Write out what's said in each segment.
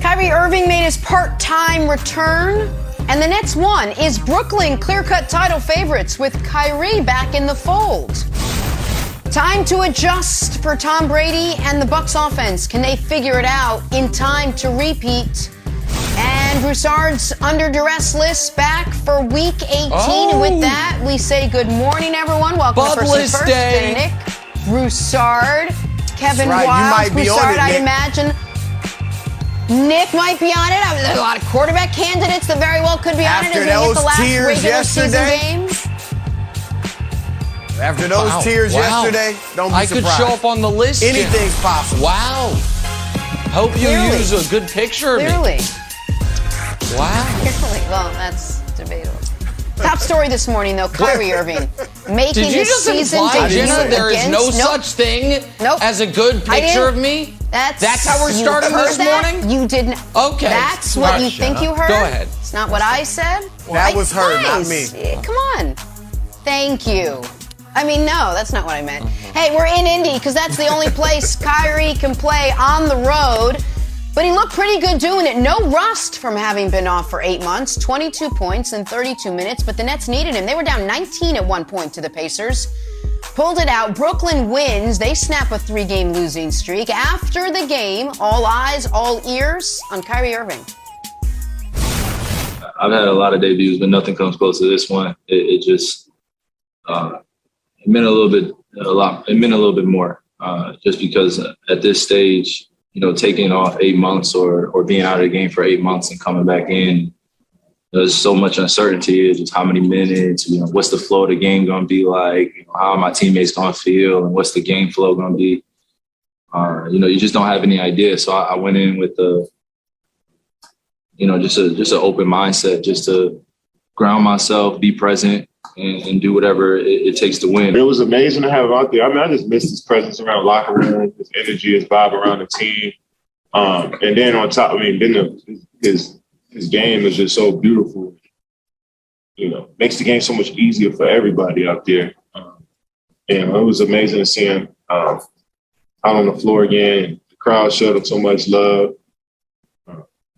Kyrie Irving made his part-time return, and the Nets won. Is Brooklyn clear-cut title favorites with Kyrie back in the fold? Time to adjust for Tom Brady and the Bucks offense. Can they figure it out in time to repeat? And Broussard's under duress list back for week 18. And with that, we say good morning, everyone. Welcome to First Things First. Day. Nick Broussard, Kevin right. Wild, Broussard, I imagine. Nick might be on it. There's a lot of quarterback candidates that very well could be on it as we hit the last regular season games. After those tears yesterday, don't be surprised. I could show up on the list. Anything's possible. Wow. Hope you use a good picture of me. Wow. Clearly. Well, that's debatable. Top story this morning, though, Kyrie Irving making Did you his just season imply, debut Jenna, there is no against- such thing Nope. as a good picture of me? That's how we're starting this morning? You didn't. Okay. That's what you think you heard? Go ahead. It's not what I said. That was her, not me. Come on. Thank you. I mean, no, that's not what I meant. Hey, we're in Indy because that's the only place Kyrie can play on the road. But he looked pretty good doing it. No rust from having been off for 8 months. 22 points in 32 minutes. But the Nets needed him. They were down 19 at one point to the Pacers. Pulled it out. Brooklyn wins. They snap a 3-game losing streak. After the game, all eyes, all ears on Kyrie Irving. I've had a lot of debuts, but nothing comes close to this one. It just it meant a little bit, It meant a little bit more, just because at this stage, you know, taking off 8 months or being out of the game for 8 months and coming back in, there's so much uncertainty. Just how many minutes, you know, what's the flow of the game going to be like? You know, how are my teammates going to feel? And what's the game flow going to be? You know, you just don't have any idea. So I went in with just an open mindset, just to ground myself, be present, and do whatever it takes to win. It was amazing to have him out there. I mean, I just missed his presence around the locker room, his energy, his vibe around the team. And then on top, his game is just so beautiful. You know, makes the game so much easier for everybody out there. And it was amazing to see him out on the floor again. The crowd showed him so much love.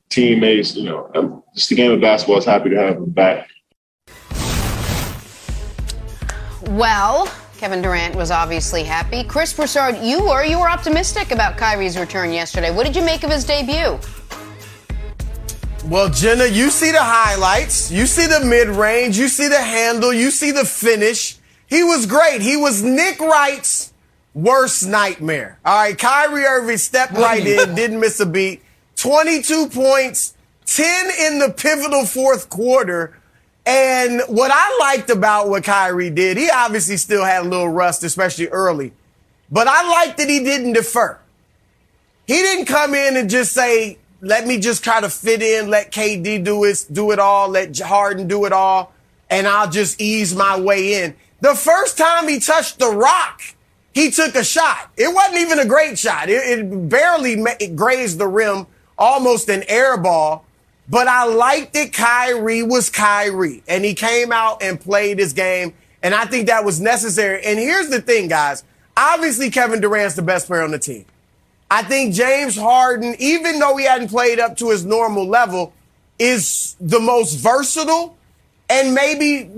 Teammates, you know, just the game of basketball is happy to have him back. Well, Kevin Durant was obviously happy. Chris Broussard, you were optimistic about Kyrie's return yesterday. What did you make of his debut? Well, Jenna, you see the highlights. You see the mid-range. You see the handle. You see the finish. He was great. He was Nick Wright's worst nightmare. All right, Kyrie Irving stepped right in, didn't miss a beat. 22 points, 10 in the pivotal fourth quarter. And what I liked about what Kyrie did, he obviously still had a little rust, especially early. But I liked that he didn't defer. He didn't come in and just say, let me just try to fit in, let KD do it all, let Harden do it all, and I'll just ease my way in. The first time he touched the rock, he took a shot. It wasn't even a great shot. It barely grazed the rim, almost an air ball. But I liked that Kyrie was Kyrie, and he came out and played his game, and I think that was necessary. And here's the thing, guys. Obviously, Kevin Durant's the best player on the team. I think James Harden, even though he hadn't played up to his normal level, is the most versatile and maybe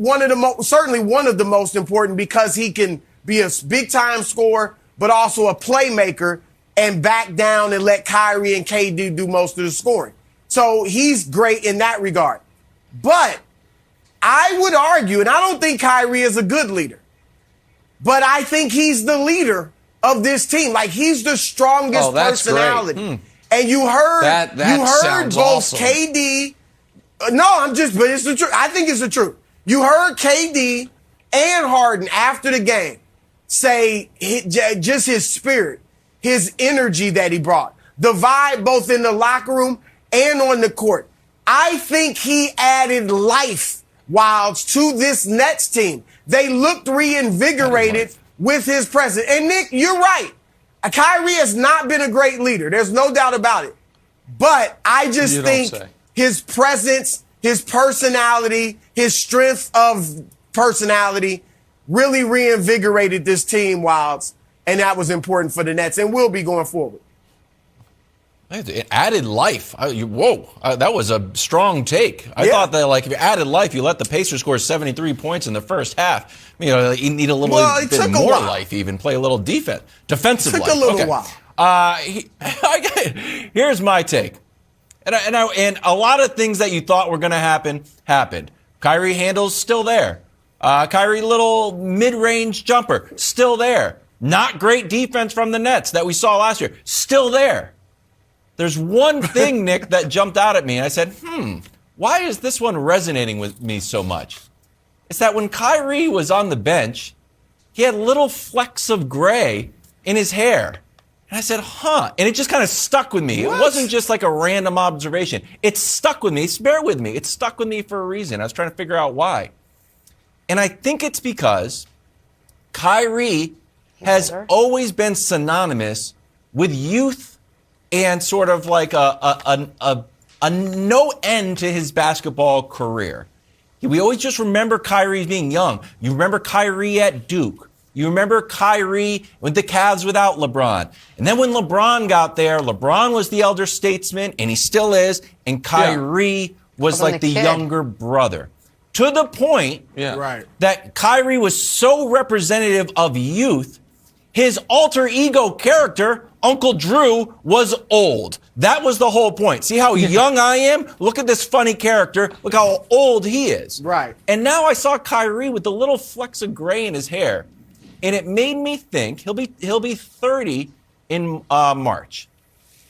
certainly one of the most important, because he can be a big-time scorer, but also a playmaker and back down and let Kyrie and KD do most of the scoring. So he's great in that regard. But I would argue, and I don't think Kyrie is a good leader, but I think he's the leader of this team. Like, he's the strongest personality. And you heard both awesome. KD. But it's the truth. I think it's the truth. You heard KD and Harden after the game say just his spirit, his energy that he brought, the vibe both in the locker room and on the court. I think he added life, Wilds, to this Nets team. They looked reinvigorated with his presence. And Nick, you're right. Kyrie has not been a great leader. There's no doubt about it. But I just think his presence, his personality, his strength of personality really reinvigorated this team, Wilds. And that was important for the Nets and will be going forward. It added life. That was a strong take. I thought that, like, if you added life, you let the Pacers score 73 points in the first half. You know, you need a little bit more life, even play a little defensive life. It took a little while. Here's my take. And a lot of things that you thought were going to happen happened. Kyrie handles still there. Kyrie little mid-range jumper still there. Not great defense from the Nets that we saw last year. Still there. There's one thing, Nick, that jumped out at me, and I said, why is this one resonating with me so much? It's that when Kyrie was on the bench, he had little flecks of gray in his hair. And I said, and it just kind of stuck with me. What? It wasn't just like a random observation. It stuck with me. Bear with me. It stuck with me for a reason. I was trying to figure out why. And I think it's because Kyrie has always been synonymous with youth and sort of like a no end to his basketball career. We always just remember Kyrie being young. You remember Kyrie at Duke. You remember Kyrie with the Cavs without LeBron. And then when LeBron got there, LeBron was the elder statesman, and he still is, and Kyrie was like the younger brother. To the point that Kyrie was so representative of youth, his alter ego character, Uncle Drew, was old. That was the whole point. See how young I am? Look at this funny character. Look how old he is. Right. And now I saw Kyrie with the little flecks of gray in his hair, and it made me think he'll be 30 in March,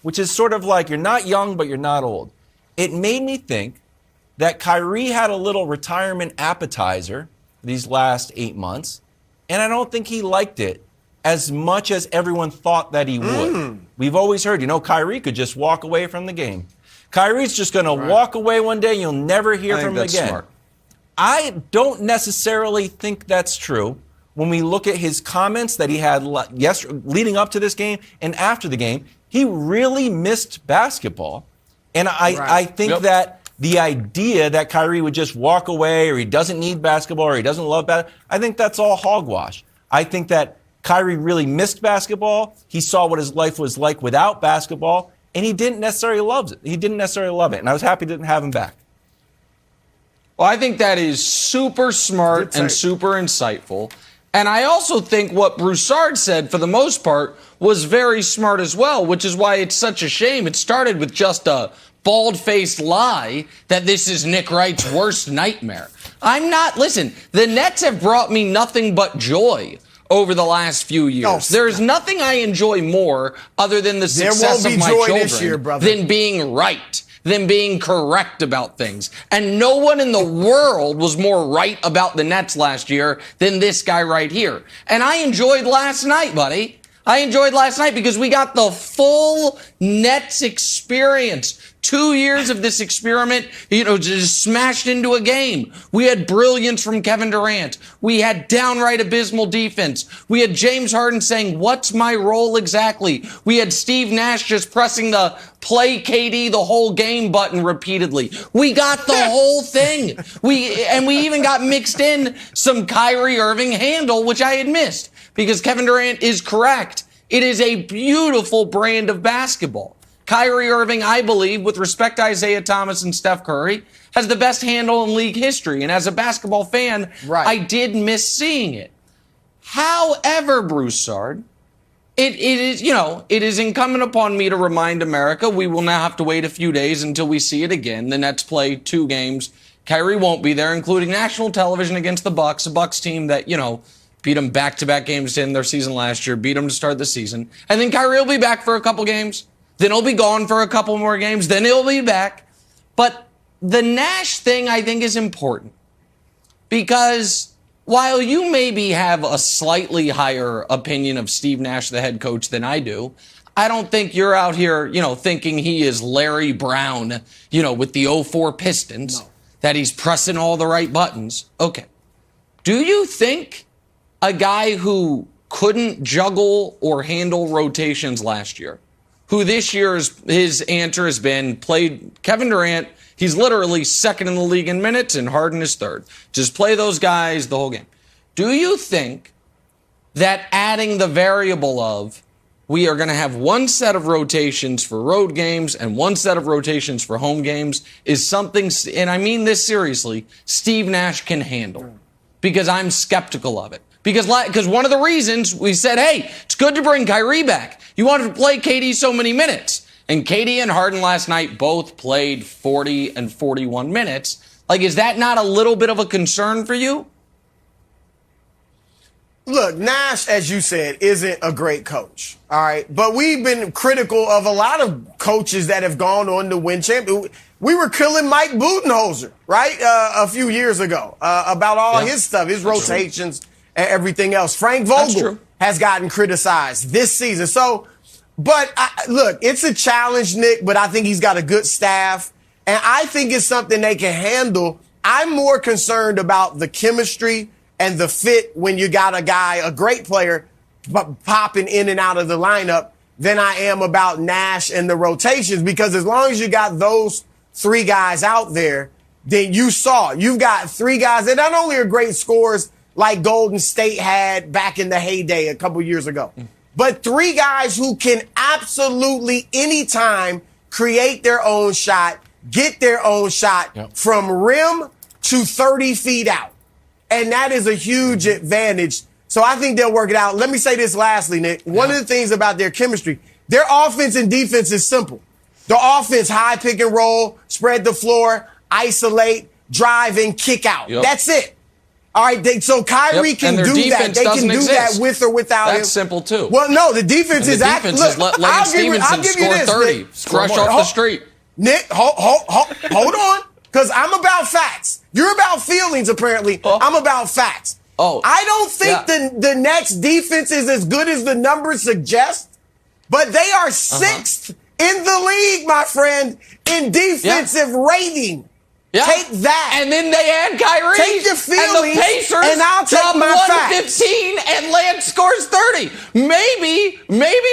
which is sort of like you're not young, but you're not old. It made me think that Kyrie had a little retirement appetizer these last 8 months, and I don't think he liked it as much as everyone thought that he would. We've always heard, Kyrie could just walk away from the game. Kyrie's just going to walk away one day, and you'll never hear from him again. Smart. I don't necessarily think that's true when we look at his comments that he had leading up to this game and after the game. He really missed basketball. And I think that the idea that Kyrie would just walk away, or he doesn't need basketball, or he doesn't love basketball, I think that's all hogwash. I think that Kyrie really missed basketball. He saw what his life was like without basketball, and he didn't necessarily love it. And I was happy to have him back. Well, I think that is super smart and super insightful. And I also think what Broussard said, for the most part, was very smart as well, which is why it's such a shame. It started with just a bald-faced lie that this is Nick Wright's worst nightmare. Listen, the Nets have brought me nothing but joy over the last few years. There's nothing I enjoy more other than the success of my children than being right, than being correct about things. And no one in the world was more right about the Nets last year than this guy right here. And I enjoyed last night, buddy. I enjoyed last night because we got the full Nets experience. 2 years of this experiment, just smashed into a game. We had brilliance from Kevin Durant. We had downright abysmal defense. We had James Harden saying, "What's my role exactly?" We had Steve Nash just pressing the play KD the whole game button repeatedly. We got the whole thing. We even got mixed in some Kyrie Irving handle, which I had missed, because Kevin Durant is correct. It is a beautiful brand of basketball. Kyrie Irving, I believe, with respect to Isaiah Thomas and Steph Curry, has the best handle in league history. And as a basketball fan, I did miss seeing it. However, Broussard, it is incumbent upon me to remind America we will now have to wait a few days until we see it again. The Nets play 2 games. Kyrie won't be there, including national television against the Bucks, a Bucks team that, beat them back-to-back games to end their season last year, beat them to start the season. And then Kyrie will be back for a couple games. Then he'll be gone for a couple more games. Then he'll be back. But the Nash thing, I think, is important. Because while you maybe have a slightly higher opinion of Steve Nash, the head coach, than I do, I don't think you're out here, thinking he is Larry Brown, with the 04 Pistons, that he's pressing all the right buttons. Okay. Do you think a guy who couldn't juggle or handle rotations last year, who this year his answer has been played Kevin Durant, he's literally second in the league in minutes, and Harden is third. Just play those guys the whole game. Do you think that adding the variable of we are going to have one set of rotations for road games and one set of rotations for home games is something, and I mean this seriously, Steve Nash can handle. Because I'm skeptical of it. Because one of the reasons we said, hey, it's good to bring Kyrie back. You wanted to play KD so many minutes. And KD and Harden last night both played 40 and 41 minutes. Like, is that not a little bit of a concern for you? Look, Nash, as you said, isn't a great coach. All right. But we've been critical of a lot of coaches that have gone on to win championships. We were killing Mike Budenholzer, right? A few years ago, about all his stuff, his rotations and everything else. Frank Vogel has gotten criticized this season. So, but look, it's a challenge, Nick, but I think he's got a good staff and I think it's something they can handle. I'm more concerned about the chemistry and the fit when you got a guy, a great player, popping in and out of the lineup than I am about Nash and the rotations, because as long as you got those three guys out there, then you've got three guys that not only are great scorers like Golden State had back in the heyday a couple years ago, but three guys who can absolutely anytime create their own shot, get their own shot from rim to 30 feet out. And that is a huge advantage. So I think they'll work it out. Let me say this lastly, Nick. One of the things about their chemistry, their offense and defense is simple. The offense, high pick and roll, spread the floor, isolate, drive, and kick out. That's it. All right. So Kyrie can do that. They can do that with or without him. That's simple, too. Well, no, the defense is actually. Look, Lance Stevenson scored 30 fresh off the street. Nick, hold on. Because I'm about facts. You're about feelings, apparently. I'm about facts. I don't think the Nets defense is as good as the numbers suggest, but they are sixth in the league, my friend, in defensive rating. Take that. And then they add Kyrie. Take your feelings, and the Pacers and I'll take drop my 115 and Lance scores 30. Maybe,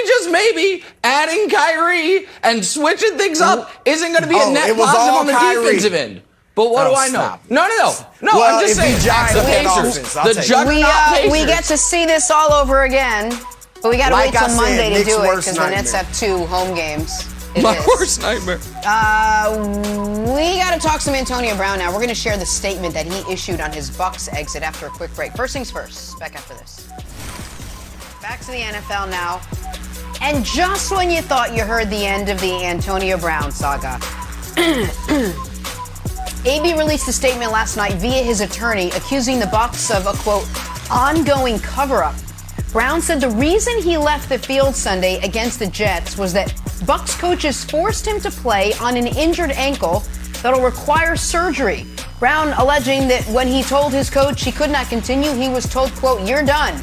just maybe, adding Kyrie and switching things up isn't going to be a net positive on the defensive end. But what do I know? No, well, I'm just saying. The Pacers, the juggernaut Pacers. We get to see this all over again, but we got to wait till Monday to do it because the Nets have 2 home games. My worst nightmare. We got to talk some Antonio Brown now. We're going to share the statement that he issued on his Bucks exit after a quick break. First things first, back after this. Back to the NFL now. And just when you thought you heard the end of the Antonio Brown saga, AB released a statement last night via his attorney accusing the Bucks of a, quote, ongoing cover-up. Brown said the reason he left the field Sunday against the Jets was that Bucks coaches forced him to play on an injured ankle that'll require surgery. Brown alleging that when he told his coach he could not continue, he was told, quote, you're done.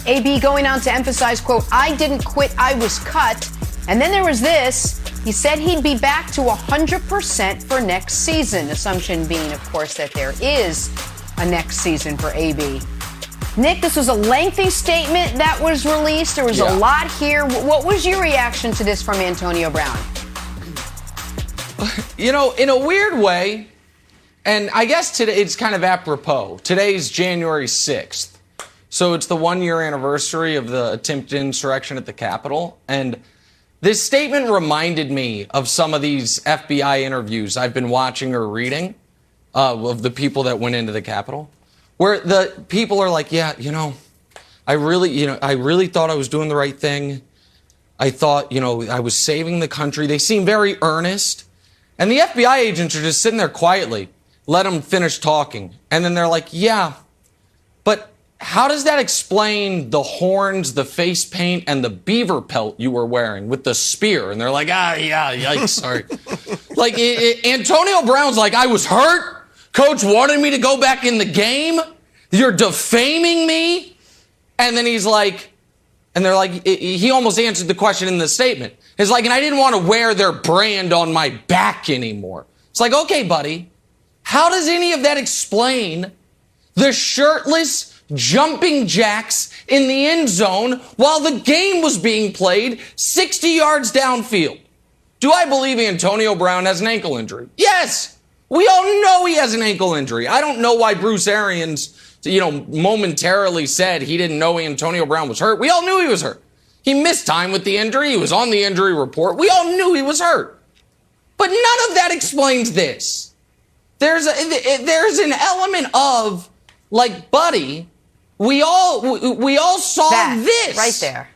AB going on to emphasize, quote, I didn't quit, I was cut. And then there was this. He said he'd be back to 100% for next season. Assumption being, of course, that there is a next season for AB. Nick, this was a lengthy statement that was released. There was a lot here. What was your reaction to this from Antonio Brown? You know, in a weird way, and I guess today it's kind of apropos. Today's January 6th. So it's the 1-year anniversary of the attempted insurrection at the Capitol. And this statement reminded me of some of these FBI interviews I've been watching or reading of the people that went into the Capitol, where the people are like, yeah, I really thought I was doing the right thing. I thought, I was saving the country. They seem very earnest. And the FBI agents are just sitting there quietly, let them finish talking. And then they're like, yeah, but how does that explain the horns, the face paint, and the beaver pelt you were wearing with the spear? And they're like, yeah, yikes, sorry. Antonio Brown's like, I was hurt. Coach wanted me to go back in the game. You're defaming me. And then he's like, and they're like, he almost answered the question in the statement. It's like, and I didn't want to wear their brand on my back anymore. It's like, okay, buddy, how does any of that explain the shirtless jumping jacks in the end zone while the game was being played 60 yards downfield? Do I believe Antonio Brown has an ankle injury? Yes. We all know he has an ankle injury. I don't know why Bruce Arians, momentarily said he didn't know Antonio Brown was hurt. We all knew he was hurt. He missed time with the injury. He was on the injury report. We all knew he was hurt. But none of that explains this. There's an element of, like, buddy, we all saw this right there.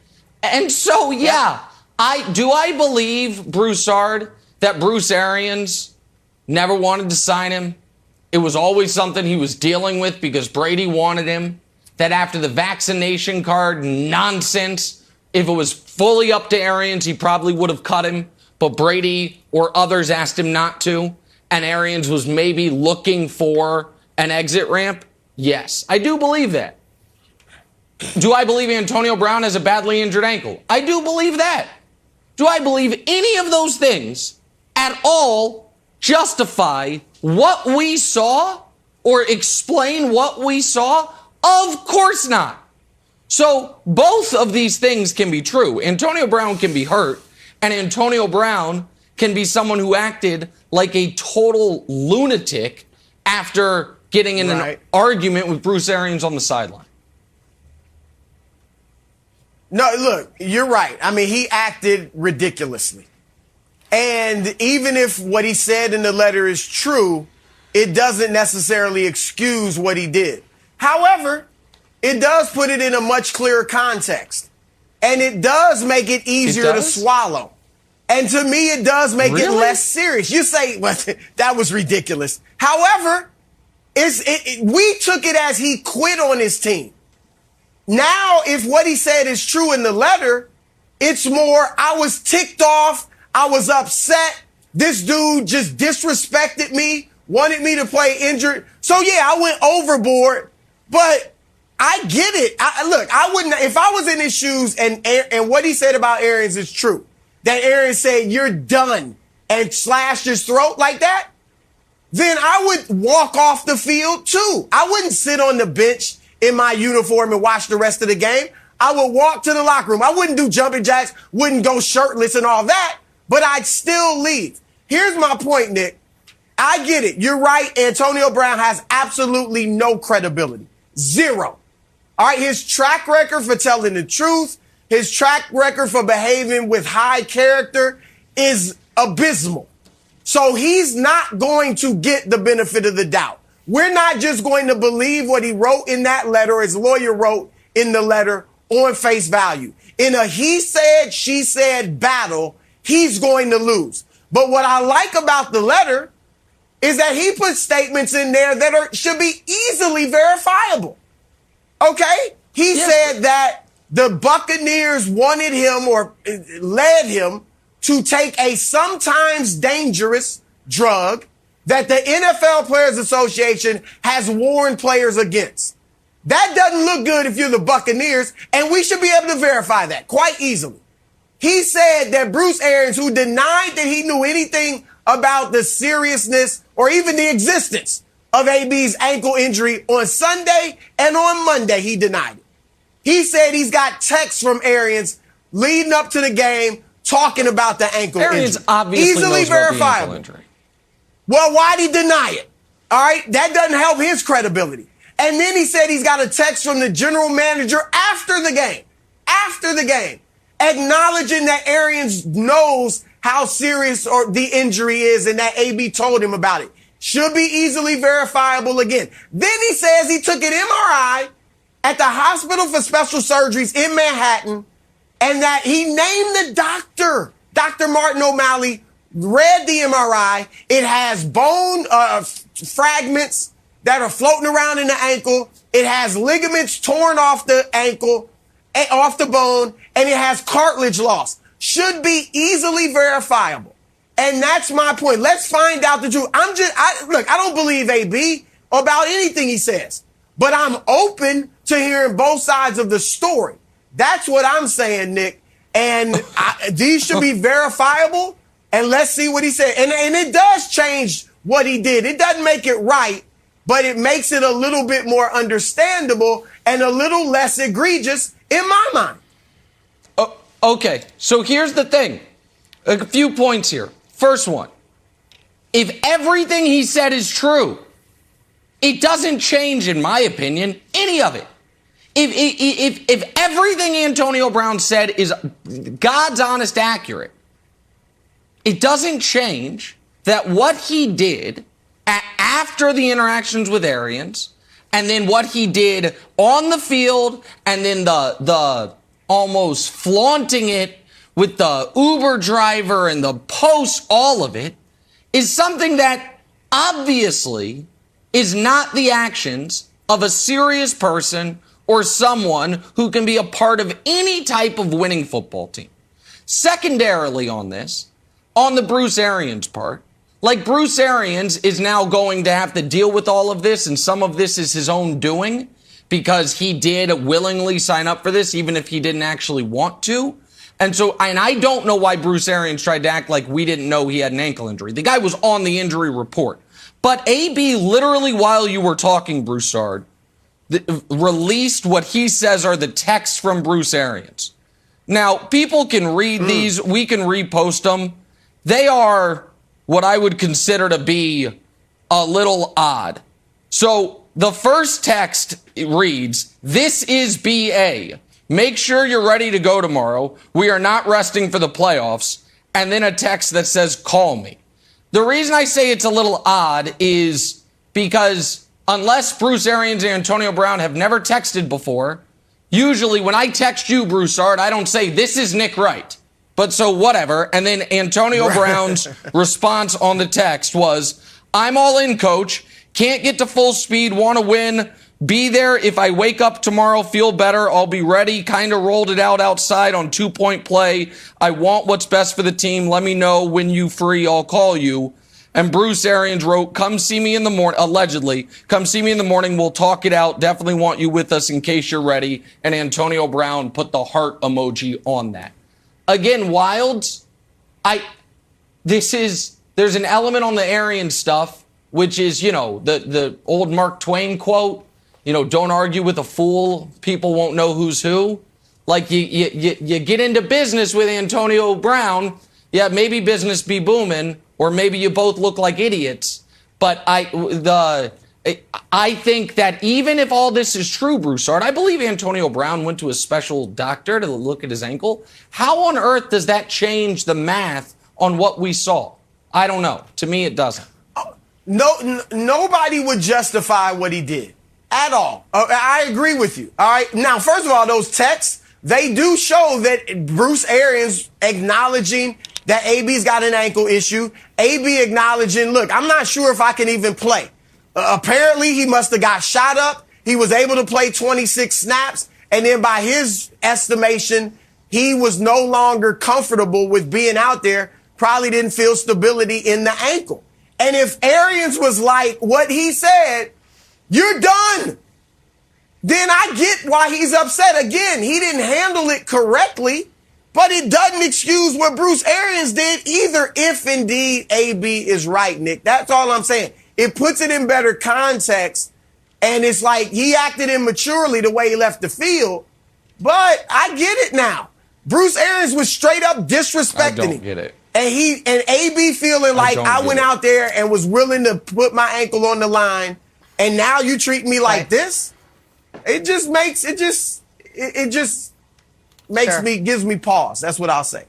And so, yeah, I believe Broussard that Bruce Arians never wanted to sign him. It was always something he was dealing with because Brady wanted him. That after the vaccination card nonsense, if it was fully up to Arians, he probably would have cut him. But Brady or others asked him not to. And Arians was maybe looking for an exit ramp. Yes, I do believe that. Do I believe Antonio Brown has a badly injured ankle? I do believe that. Do I believe any of those things at all justify what we saw or explain what we saw? Of course not. So both of these things can be true. Antonio Brown can be hurt, and Antonio Brown can be someone who acted like a total lunatic after getting in an argument with Bruce Arians on the sideline. No, look, you're right. I mean, he acted ridiculously. And even if what he said in the letter is true, it doesn't necessarily excuse what he did. However, it does put it in a much clearer context. And it does make it easier to swallow. And to me, it does make it less serious. You say, well, that was ridiculous. However, we took it as he quit on his team. Now, if what he said is true in the letter, it's more, I was ticked off. I was upset. This dude just disrespected me, wanted me to play injured. So, yeah, I went overboard. But I get it. Look, I wouldn't, if I was in his shoes and what he said about Arians is true, that Arians said, you're done, and slashed his throat like that, then I would walk off the field too. I wouldn't sit on the bench in my uniform and watch the rest of the game. I would walk to the locker room. I wouldn't do jumping jacks, wouldn't go shirtless and all that, but I'd still leave. Here's my point, Nick. I get it. You're right. Antonio Brown has absolutely no credibility. Zero. All right. His track record for telling the truth, his track record for behaving with high character is abysmal. So he's not going to get the benefit of the doubt. We're not just going to believe what he wrote in that letter, his lawyer wrote in the letter, on face value. In a he said, she said battle, he's going to lose. But what I like about the letter is that he put statements in there that should be easily verifiable. Okay? He said that the Buccaneers wanted him or led him to take a sometimes dangerous drug that the NFL Players Association has warned players against. That doesn't look good if you're the Buccaneers, and we should be able to verify that quite easily. He said that Bruce Arians, who denied that he knew anything about the seriousness or even the existence of AB's ankle injury on Sunday and on Monday, he denied it. He said he's got texts from Arians leading up to the game talking about the ankle Arians injury. Obviously easily knows about verifiable. the ankle injury. Well, why'd he deny it? All right, that doesn't help his credibility. And then he said he's got a text from the general manager after the game, acknowledging that Arians knows how serious or the injury is and that AB told him about it. Should be easily verifiable again. Then he says he took an MRI at the Hospital for Special Surgeries in Manhattan and that he named the doctor, Dr. Martin O'Malley, read the MRI. It has bone fragments that are floating around in the ankle. It has ligaments torn off the ankle, off the bone, and it has cartilage loss. Should be easily verifiable. And that's my point. Let's find out the truth. Look, I don't believe AB about anything he says, but I'm open to hearing both sides of the story. That's what I'm saying, Nick. And these should be verifiable. And let's see what he said. And it does change what he did. It doesn't make it right, but it makes it a little bit more understandable and a little less egregious in my mind. Okay, so here's the thing. A few points here. First one, if everything he said is true, it doesn't change, in my opinion, any of it. If everything Antonio Brown said is God's honest accurate, it doesn't change that what he did after the interactions with Arians, and then what he did on the field, and then the almost flaunting it with the Uber driver and the post, all of it, is something that obviously is not the actions of a serious person or someone who can be a part of any type of winning football team. Secondarily on this, on the Bruce Arians part, like Bruce Arians is now going to have to deal with all of this, and some of this is his own doing because he did willingly sign up for this, even if he didn't actually want to. And I don't know why Bruce Arians tried to act like we didn't know he had an ankle injury. The guy was on the injury report. But AB, literally while you were talking, Broussard, released what he says are the texts from Bruce Arians. Now, people can read these. We can repost them. They are what I would consider to be a little odd. So the first text reads, "This is BA. Make sure you're ready to go tomorrow. We are not resting for the playoffs." And then a text that says, "Call me." The reason I say it's a little odd is because unless Bruce Arians and Antonio Brown have never texted before, usually when I text you, Broussard, I don't say, "This is Nick Wright." But so whatever. And then Antonio Brown's response on the text was, "I'm all in, coach. Can't get to full speed. Want to win. Be there if I wake up tomorrow, feel better. I'll be ready. Kind of rolled it out outside on 2-point play. I want what's best for the team. Let me know when you free. I'll call you." And Bruce Arians wrote, "Come see me in the morning," allegedly, "come see me in the morning. We'll talk it out. Definitely want you with us in case you're ready." And Antonio Brown put the heart emoji on that. Again, Wilds, there's an element on the Arians stuff, which is, the old Mark Twain quote, don't argue with a fool. People won't know who's who. Like you get into business with Antonio Brown. Yeah, maybe business be booming, or maybe you both look like idiots. But I think that even if all this is true, Broussard, I believe Antonio Brown went to a special doctor to look at his ankle. How on earth does that change the math on what we saw? I don't know. To me, it doesn't. Nobody would justify what he did at all. I agree with you. All right. Now, first of all, those texts, they do show that Bruce Arians acknowledging that AB's got an ankle issue. AB acknowledging, look, I'm not sure if I can even play. Apparently, he must have got shot up. He was able to play 26 snaps. And then by his estimation, he was no longer comfortable with being out there. Probably didn't feel stability in the ankle. And if Arians was like what he said, "You're done," then I get why he's upset. Again, he didn't handle it correctly, but it doesn't excuse what Bruce Arians did either, if indeed AB is right, Nick. That's all I'm saying. It puts it in better context, and it's like he acted immaturely the way he left the field, but I get it now. Bruce Arians was straight up disrespecting him. I don't get it. And AB feeling like I went out there and was willing to put my ankle on the line, and now you treat me like this? It just gives me pause. That's what I'll say.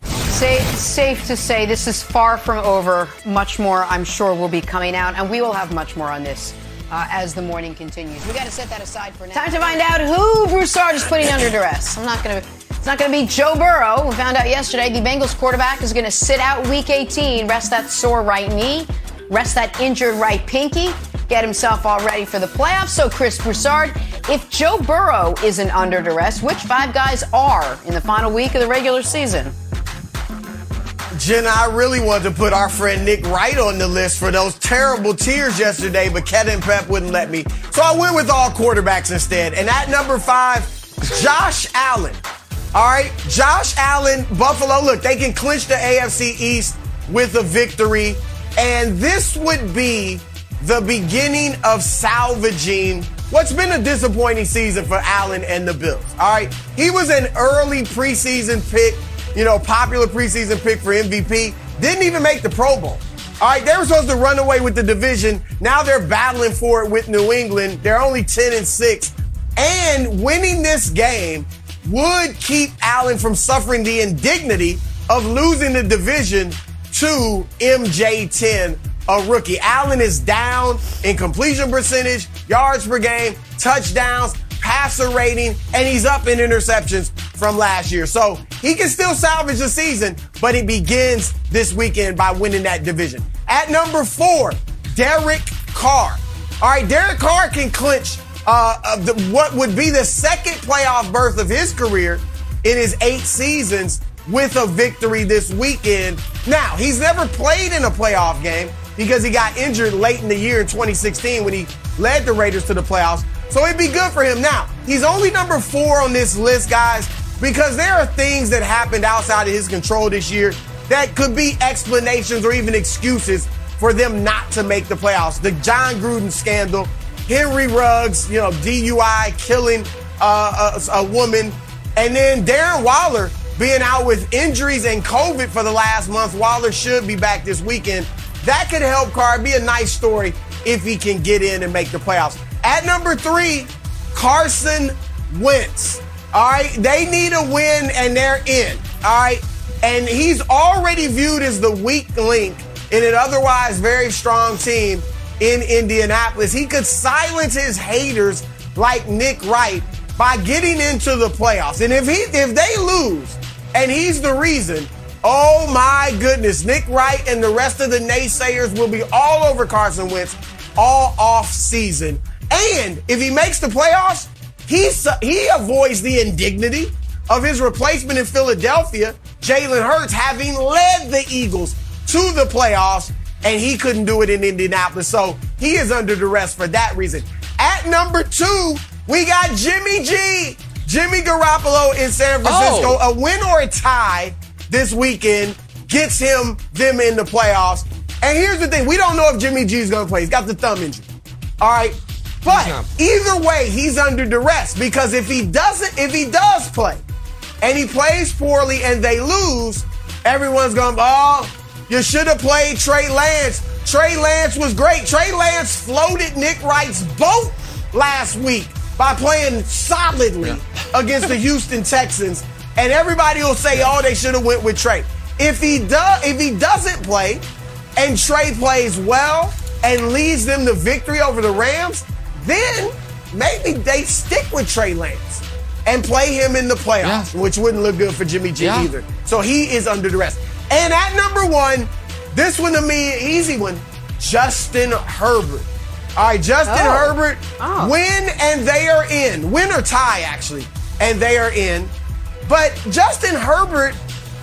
Safe to say this is far from over. Much more, I'm sure, will be coming out, and we will have much more on this as the morning continues. We got to set that aside for now. Time to find out who Broussard is putting under duress. It's not going to be Joe Burrow. We found out yesterday the Bengals quarterback is going to sit out Week 18, rest that sore right knee, rest that injured right pinky, get himself all ready for the playoffs. So, Chris Broussard, if Joe Burrow isn't under duress, which 5 guys are in the final week of the regular season? Jenna, I really wanted to put our friend Nick Wright on the list for those terrible tears yesterday, but Ket and Pep wouldn't let me. So I went with all quarterbacks instead. And at number 5, Josh Allen. All right, Josh Allen, Buffalo. Look, they can clinch the AFC East with a victory. And this would be the beginning of salvaging what's been a disappointing season for Allen and the Bills. All right, he was an early preseason pick, popular preseason pick for MVP. Didn't even make the Pro Bowl. All right, they were supposed to run away with the division. Now they're battling for it with New England. They're only 10-6. And winning this game would keep Allen from suffering the indignity of losing the division to MJ10, a rookie. Allen is down in completion percentage, yards per game, touchdowns, passer rating, and he's up in interceptions from last year. So he can still salvage the season, but it begins this weekend by winning that division. At number 4, Derek Carr. All right, Derek Carr can clinch what would be the second playoff berth of his career in his 8 seasons with a victory this weekend. Now, he's never played in a playoff game because he got injured late in the year in 2016 when he led the Raiders to the playoffs. So it'd be good for him. Now, he's only number 4 on this list, guys, because there are things that happened outside of his control this year that could be explanations or even excuses for them not to make the playoffs. The John Gruden scandal, Henry Ruggs, DUI, killing a woman, and then Darren Waller being out with injuries and COVID for the last month. Waller should be back this weekend. That could help Carr. Be a nice story if he can get in and make the playoffs. At number 3, Carson Wentz. All right, they need a win and they're in. All right, and he's already viewed as the weak link in an otherwise very strong team in Indianapolis. He could silence his haters like Nick Wright by getting into the playoffs. And if they lose and he's the reason, oh my goodness, Nick Wright and the rest of the naysayers will be all over Carson Wentz all off season. And if he makes the playoffs, he avoids the indignity of his replacement in Philadelphia, Jalen Hurts, having led the Eagles to the playoffs, and he couldn't do it in Indianapolis. So he is under duress for that reason. At number 2, we got Jimmy G. Jimmy Garoppolo in San Francisco. A win or a tie this weekend gets them in the playoffs. And here's the thing. We don't know if Jimmy G is going to play. He's got the thumb injury. All right. But either way, he's under duress because if he does play and he plays poorly and they lose, everyone's going, you should have played Trey Lance. Trey Lance was great. Trey Lance floated Nick Wright's boat last week by playing solidly against the Houston Texans. And everybody will say, they should have went with Trey. If he doesn't play and Trey plays well and leads them to victory over the Rams, then maybe they stick with Trey Lance and play him in the playoffs, which wouldn't look good for Jimmy G either. So he is under duress. And at number 1, this one to me, easy one, Justin Herbert. All right, Justin Herbert, win and they are in. Win or tie, actually, and they are in. But Justin Herbert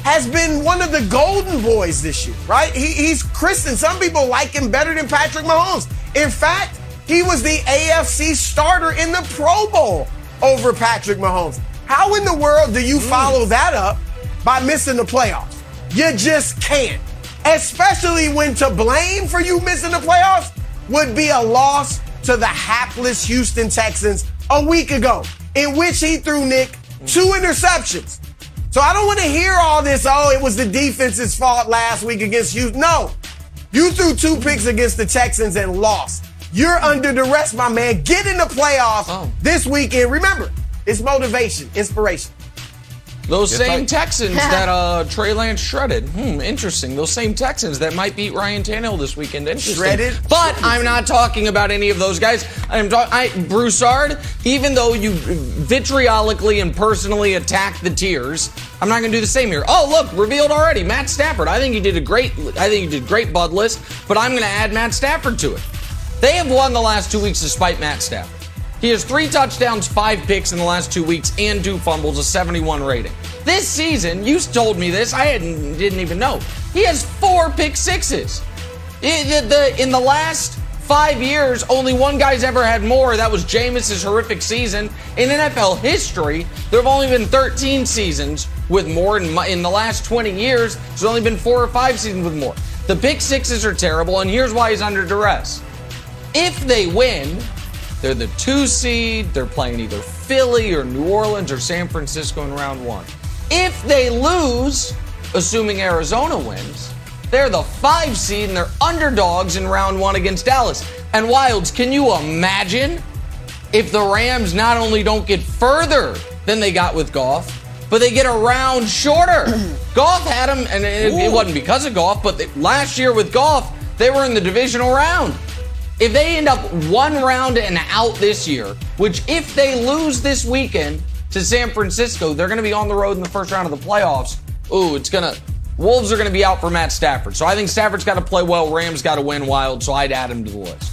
has been one of the golden boys this year, right? He's Christian. Some people like him better than Patrick Mahomes. In fact, he was the AFC starter in the Pro Bowl over Patrick Mahomes. How in the world do you follow that up by missing the playoffs? You just can't. Especially when to blame for you missing the playoffs would be a loss to the hapless Houston Texans a week ago, in which he threw Nick 2 interceptions. So I don't want to hear all this, it was the defense's fault last week against Houston. No, you threw 2 picks against the Texans and lost. You're under duress, my man. Get in the playoffs this weekend. Remember, it's motivation, inspiration. Those same Texans that Trey Lance shredded. Interesting. Those same Texans that might beat Ryan Tannehill this weekend. Interesting. Shredded? But I'm not talking about any of those guys. Broussard, even though you vitriolically and personally attacked the tiers, I'm not going to do the same here. Look, revealed already. Matt Stafford. I think he did great, Bud list, but I'm going to add Matt Stafford to it. They have won the last 2 weeks despite Matt Stafford. He has 3 touchdowns, 5 picks in the last 2 weeks, and 2 fumbles, a 71 rating. This season, you told me this, I didn't even know. He has 4 pick sixes. In the last 5 years, only one guy's ever had more. That was Jameis's horrific season. In NFL history, there have only been 13 seasons with more. In the last 20 years, there's only been 4 or 5 seasons with more. The pick sixes are terrible, and here's why he's under duress. If they win, they're the 2 seed. They're playing either Philly or New Orleans or San Francisco in round 1. If they lose, assuming Arizona wins, they're the 5 seed and they're underdogs in round 1 against Dallas. And Wilds, can you imagine if the Rams not only don't get further than they got with Goff, but they get a round shorter. Goff had them, and it wasn't because of Goff, but last year with Goff, they were in the divisional round. If they end up one round and out this year, which if they lose this weekend to San Francisco, they're going to be on the road in the first round of the playoffs. Wolves are going to be out for Matt Stafford. So I think Stafford's got to play well. Rams got to win wild, so I'd add him to the list.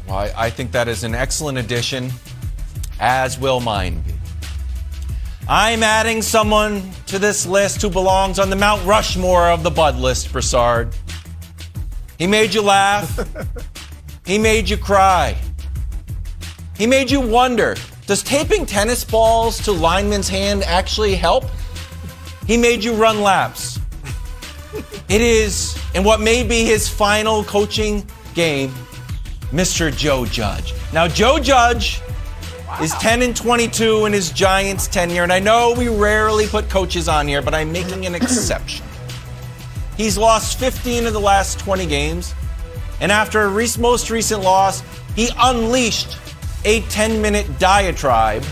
Well, I think that is an excellent addition, as will mine be. I'm adding someone to this list who belongs on the Mount Rushmore of the Bud list, Broussard. He made you laugh. He made you cry. He made you wonder, does taping tennis balls to lineman's hand actually help? He made you run laps. It is, in what may be his final coaching game, Mr. Joe Judge. Now, Joe Judge is 10-22 in his Giants tenure, and I know we rarely put coaches on here, but I'm making an exception. He's lost 15 of the last 20 games, and after a most recent loss, he unleashed a 10-minute diatribe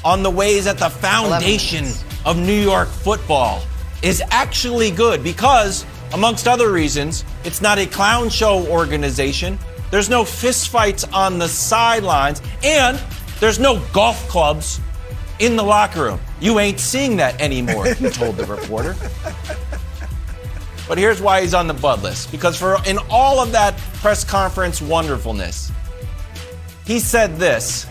on the ways that the foundation of New York football is actually good because, amongst other reasons, it's not a clown show organization, there's no fistfights on the sidelines, and there's no golf clubs in the locker room. You ain't seeing that anymore, he told the reporter. But here's why he's on the Bud list. Because in all of that press conference wonderfulness, he said this,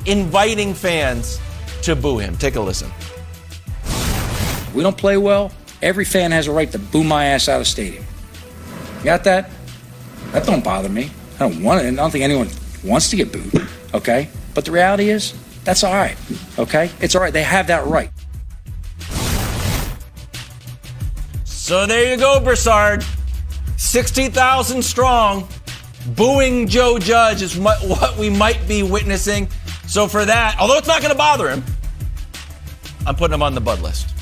inviting fans to boo him. Take a listen. If we don't play well, every fan has a right to boo my ass out of stadium. You got that? That don't bother me. I don't think anyone wants to get booed, okay? But the reality is, that's all right, okay? It's all right. They have that right. So there you go, Broussard. 60,000 strong. Booing Joe Judge is what we might be witnessing. So for that, although it's not going to bother him, I'm putting him on the Bud list.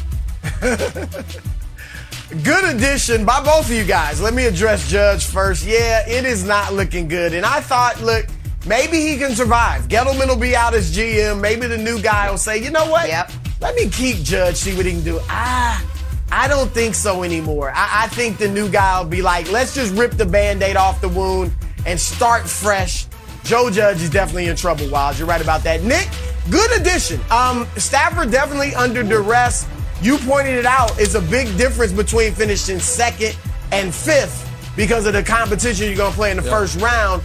Good addition by both of you guys. Let me address Judge first. Yeah, it is not looking good. And I thought, look, maybe he can survive. Gettleman will be out as GM. Maybe the new guy will say, you know what? Yep. Let me keep Judge, see what he can do. I don't think so anymore. I think the new guy will be like, let's just rip the Band-Aid off the wound and start fresh. Joe Judge is definitely in trouble, Wiles. You're right about that. Nick, good addition. Stafford definitely under duress. You pointed it out. It's a big difference between finishing second and fifth because of the competition you're going to play in the first round.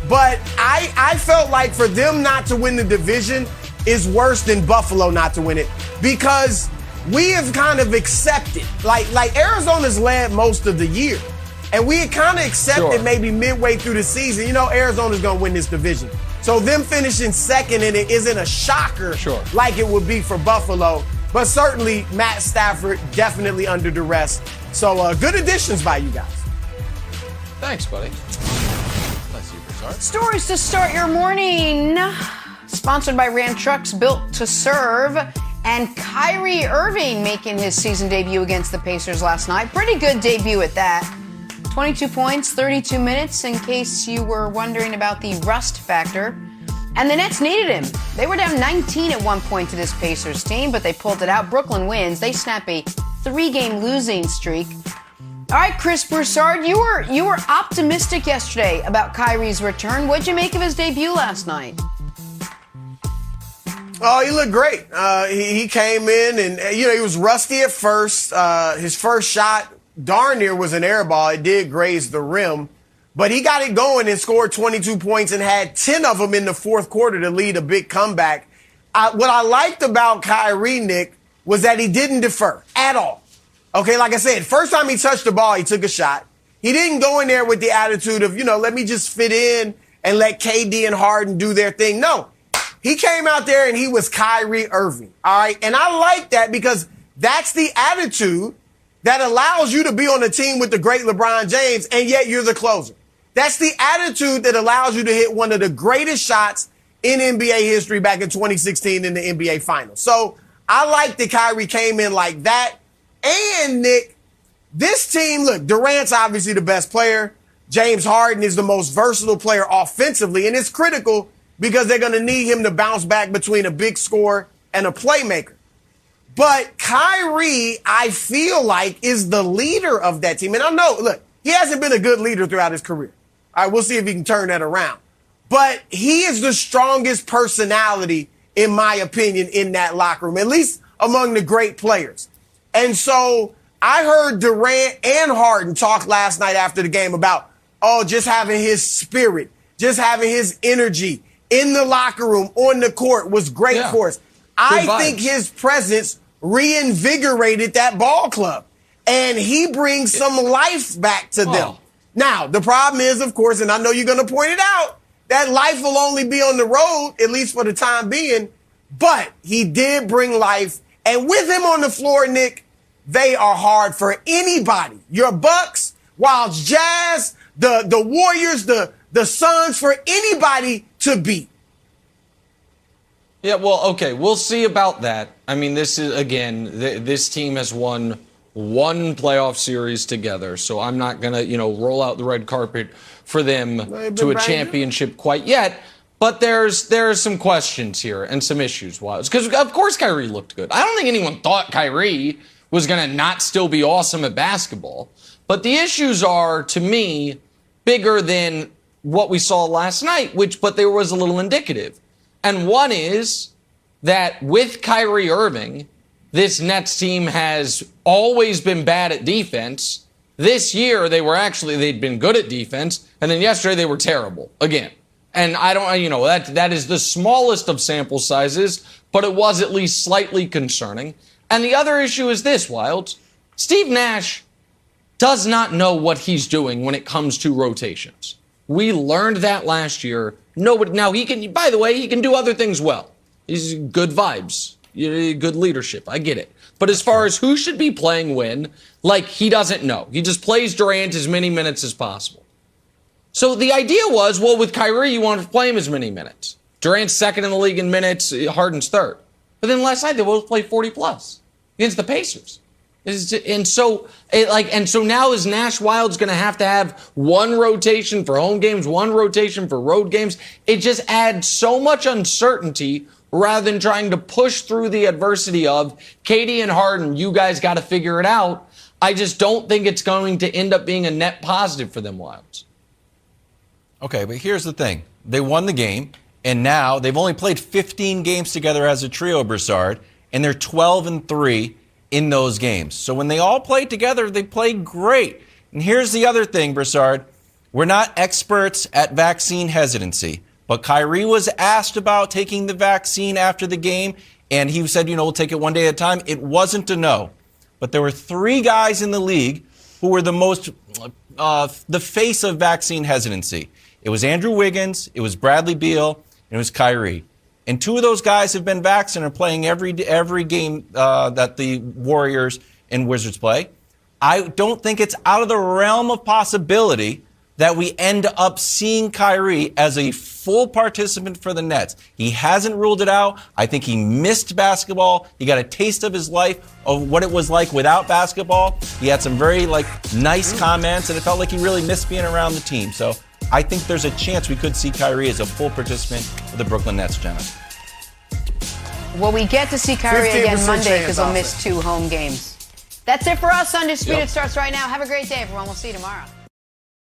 But I felt like for them not to win the division is worse than Buffalo not to win it because we have kind of accepted, like Arizona's led most of the year. And we had kind of accepted maybe midway through the season, Arizona's going to win this division. So them finishing second in it isn't a shocker like it would be for Buffalo. But certainly Matt Stafford definitely under duress. So good additions by you guys. Thanks, buddy. Bless you, Broussard. Stories to start your morning. Sponsored by Ram Trucks, built to serve. And Kyrie Irving making his season debut against the Pacers last night. Pretty good debut at that. 22 points, 32 minutes, in case you were wondering about the rust factor. And the Nets needed him. They were down 19 at one point to this Pacers team, but they pulled it out. Brooklyn wins. They snap a 3-game losing streak. All right, Chris Broussard, you were optimistic yesterday about Kyrie's return. What'd you make of his debut last night? Oh, he looked great. He came in and, he was rusty at first. His first shot darn near was an air ball. It did graze the rim. But he got it going and scored 22 points and had 10 of them in the fourth quarter to lead a big comeback. What I liked about Kyrie, Nick, was that he didn't defer at all. Okay, like I said, first time he touched the ball, he took a shot. He didn't go in there with the attitude of, let me just fit in and let KD and Harden do their thing. No, he came out there and he was Kyrie Irving. All right, and I like that because that's the attitude that allows you to be on a team with the great LeBron James, and yet you're the closer. That's the attitude that allows you to hit one of the greatest shots in NBA history back in 2016 in the NBA Finals. So I like that Kyrie came in like that. And, Nick, this team, look, Durant's obviously the best player. James Harden is the most versatile player offensively, and it's critical because they're going to need him to bounce back between a big scorer and a playmaker. But Kyrie, I feel like, is the leader of that team. And I know, look, he hasn't been a good leader throughout his career. All right, we'll see if he can turn that around. But he is the strongest personality, in my opinion, in that locker room, at least among the great players. And so I heard Durant and Harden talk last night after the game about, just having his spirit, just having his energy in the locker room, on the court was great for us. I think his presence reinvigorated that ball club, and he brings some life back to them. Now, the problem is, of course, and I know you're going to point it out, that life will only be on the road, at least for the time being, but he did bring life. And with him on the floor, Nick, they are hard for anybody. Your Bucks, Wilds, Jazz, the Warriors, the Suns, for anybody to beat. Yeah, well, okay, we'll see about that. I mean, this is, again, this team has won one playoff series together, so I'm not going to, roll out the red carpet for them to a championship quite yet. But there's some questions here and some issues. Because, of course, Kyrie looked good. I don't think anyone thought Kyrie was going to not still be awesome at basketball. But the issues are, to me, bigger than what we saw last night, but there was a little indicative. And one is that with Kyrie Irving, this Nets team has always been bad at defense. This year, they'd been good at defense. And then yesterday, they were terrible again. And I don't, that is the smallest of sample sizes, but it was at least slightly concerning. And the other issue is this, Wilds. Steve Nash does not know what he's doing when it comes to rotations. We learned that last year. Now he can, by the way, he can do other things well. He's good vibes, good leadership. I get it. But as far as who should be playing when, he doesn't know. He just plays Durant as many minutes as possible. So the idea was, with Kyrie, you want to play him as many minutes. Durant's second in the league in minutes, Harden's third. But then last night they both played 40 plus against the Pacers. And so now is Nash Wild's going to have one rotation for home games, one rotation for road games? It just adds so much uncertainty rather than trying to push through the adversity of KD and Harden, you guys got to figure it out. I just don't think it's going to end up being a net positive for them Wilds. Okay, but here's the thing. They won the game, and now they've only played 15 games together as a trio, Broussard, and they're 12-3 in those games. So when they all played together, they played great. And here's the other thing, Broussard. We're not experts at vaccine hesitancy, but Kyrie was asked about taking the vaccine after the game, and he said, we'll take it one day at a time. It wasn't a no. But there were 3 guys in the league who were the face of vaccine hesitancy. It was Andrew Wiggins, it was Bradley Beal, and it was Kyrie. And 2 of those guys have been vaccinated and are playing every game that the Warriors and Wizards play. I don't think it's out of the realm of possibility that we end up seeing Kyrie as a full participant for the Nets. He hasn't ruled it out. I think he missed basketball. He got a taste of his life, of what it was like without basketball. He had some very nice comments, and it felt like he really missed being around the team. So I think there's a chance we could see Kyrie as a full participant for the Brooklyn Nets, Jenna. Well, we get to see Kyrie again Monday because he'll miss 2 home games. That's it for us. Undisputed starts right now. Have a great day, everyone. We'll see you tomorrow.